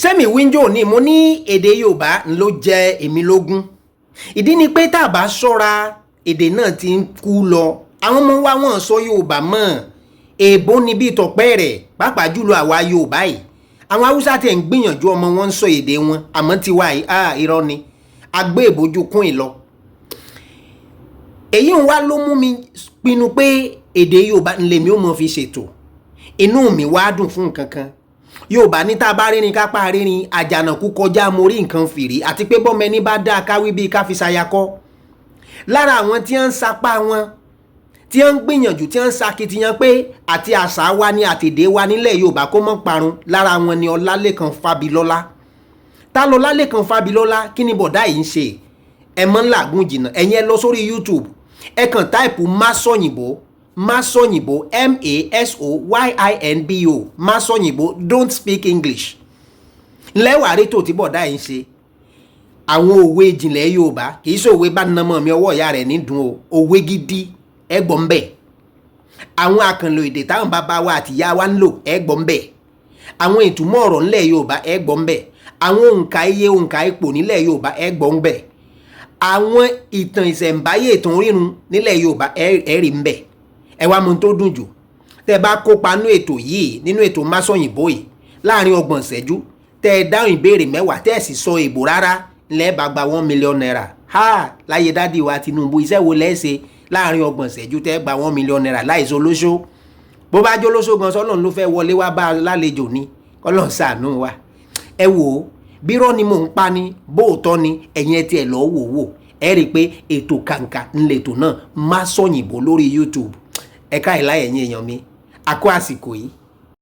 sẹ́mi wíńjò ni mo ní èdè Yorùbá ló jẹ èmi lógún ìdí ni pé tá a bá ṣọ́ra èdè náà ti ń kú lọ àwọn ọmọ wa wọn sọ Yorùbá mọ́ èèbó ni bí tọpẹ́ rẹ̀ pàápàá jùlọ àwa Yorùbá yìí àwọn Haúsá tẹ̀ ń gbìyànjú ọmọ wọn ń sọ èdè wọn àmọ́ tiwa yìí irọ́ ni agbé ìbòjú kún ìlọ èyí ń wá ló mú mi pinnu pé èdè Yorùbá lèmi ó mọ fi ṣètò inú mi wá dùn fún nǹkan kan Yorùbá ní tá a bá rírin kápá rírin àjànàkú kọjá mo rí nǹkan fìrí àti pé bọ́mọ ẹni bá dá káwí bíi ká fi ṣayakọ́ lára àwọn tí wọ́n ń sapá wọn tí wọ́n ń gbìyànjú tí wọ́n ń sakitiyan pé àti àṣà wa ní àtèdè wa nílẹ̀ Yorùbá kó mọ́ parun lára wọn ni Ọlálékan Fábilọ́lá ta lọ Ọlálékan Fábilọ́lá kí ni bọ̀dá yìí ń ṣe ẹ mọ́ ńlágùn jìnnà ẹ̀yin ẹ lọ sórí YouTube ẹ kàn táìpù Masoyinbo Masoyinbo Masoyinbo Masoyinbo don't speak English lẹ́wàá tó ti bọ̀dá yìí ń ṣe àwọn òwe ìjìnlẹ̀ Yorùbá kì í ṣe òwe bá nàmọ́ mi ọwọ́ ìyá rẹ̀ nídùn o òwe gidi ẹgbọ́n ń bẹ̀ àwọn àkànlò èdè táwọn bàbá wa àti ìyá wa ń lò ẹgbọ́n ń bẹ̀ àwọn ìtumọ̀ ọ̀rọ̀ ńlẹ̀ Yorùbá ẹgbọ́n ń bẹ̀ àwọn òǹkà iye òǹkà ipò nílẹ̀ Yorùbá ẹgbọ́n ń bẹ̀ àwọn ìtàn ìṣẹ̀ǹbáyé ìtàn orírun nílẹ̀ Yorùbá ẹ̀rí ń bẹ̀ ẹ wá mú tó dùn jù tẹ́ bá kópa nínú ètò yìí nínú ètò Masoyinbo yìí láàrin 30 ìṣẹ́jú tẹ́ dáhùn ìbéèrè 10 tẹ́ sì sọ èbò rárá lẹ́ẹ̀bà gba 1 million naira láyé dádì wa Tinubu iṣẹ́ wo lẹ́ẹ̀ṣe láàrin 30 ìṣẹ́jú tẹ́ gba 1 million naira láìsọ lóṣó bó bá jó lóṣó gan sọ́nà ló fẹ́ wọlé wá bá lálejò ní kọ́lọ̀ ṣàánú wa ẹ wò ó bírọ́ ni mò ń pa ni bóòtọ́ ni ẹ̀yin ẹ tiẹ̀ lọ́ọ́ wò ẹ rí i pé ètò kàǹkà ńlẹ̀tò náà Masoyinbo lórí YouTube ẹ̀ka ìlà ẹ̀yin èèyàn mi àkó àsìkò yìí